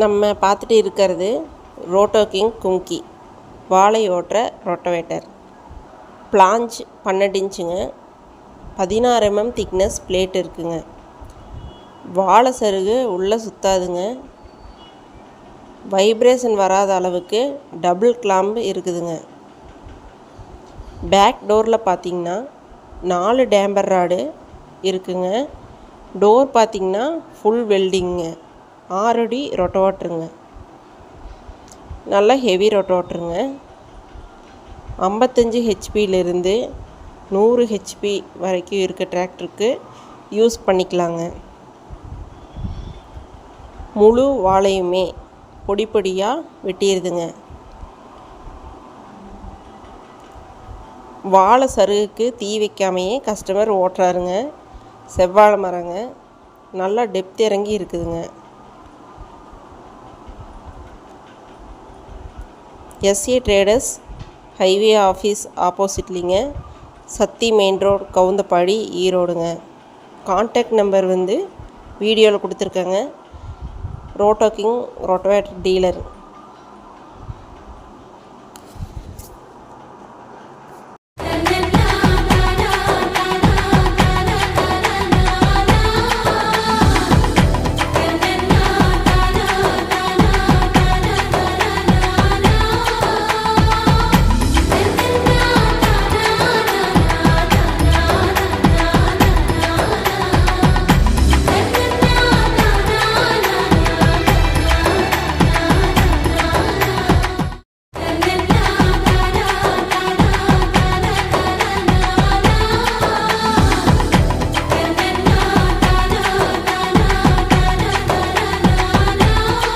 நம்ம பார்த்துட்டு இருக்கிறது ரோட்டோ கிங் கும்கி வாழை ஓட்டுற ரொட்டவேட்டர். பிளாஞ்ச் 12 இன்ச்சுங்க, 16 mm திக்னஸ் பிளேட் இருக்குங்க. வாழை சருகு உள்ளே சுற்றாதுங்க. வைப்ரேஷன் வராத அளவுக்கு டபுள் கிளாம்பு இருக்குதுங்க. பேக் டோரில் பார்த்திங்கன்னா 4 டேம்பர் ராடு இருக்குங்க. டோர் பார்த்திங்கன்னா ஃபுல் வெல்டிங்க. 6 அடி ரொட்டவேட்டருங்க. நல்லா ஹெவி ரொட்டவேட்டருங்க. 55 ஹெச்பியிலிருந்து 100 ஹெச்பி வரைக்கும் இருக்க டிராக்டருக்கு யூஸ் பண்ணிக்கலாங்க. முழு வாழையுமே பொடி பொடியாக வெட்டிடுதுங்க. வாழை சருகுக்கு தீ வைக்காமையே கஸ்டமர் ஓட்டுறாருங்க. செவ்வாழை மரங்க, நல்லா டெப்த் இறங்கி இருக்குதுங்க. எஸ்ஏ ட்ரேடர்ஸ் ஹைவே ஆஃபீஸ் ஆப்போசிட்லிங்க, சத்தி மெயின் ரோடு, கவுந்தப்பாடி, ஈரோடுங்க. கான்டாக்ட் நம்பர் வீடியோவில் கொடுத்துருக்காங்க. Roto King rotavator dealer.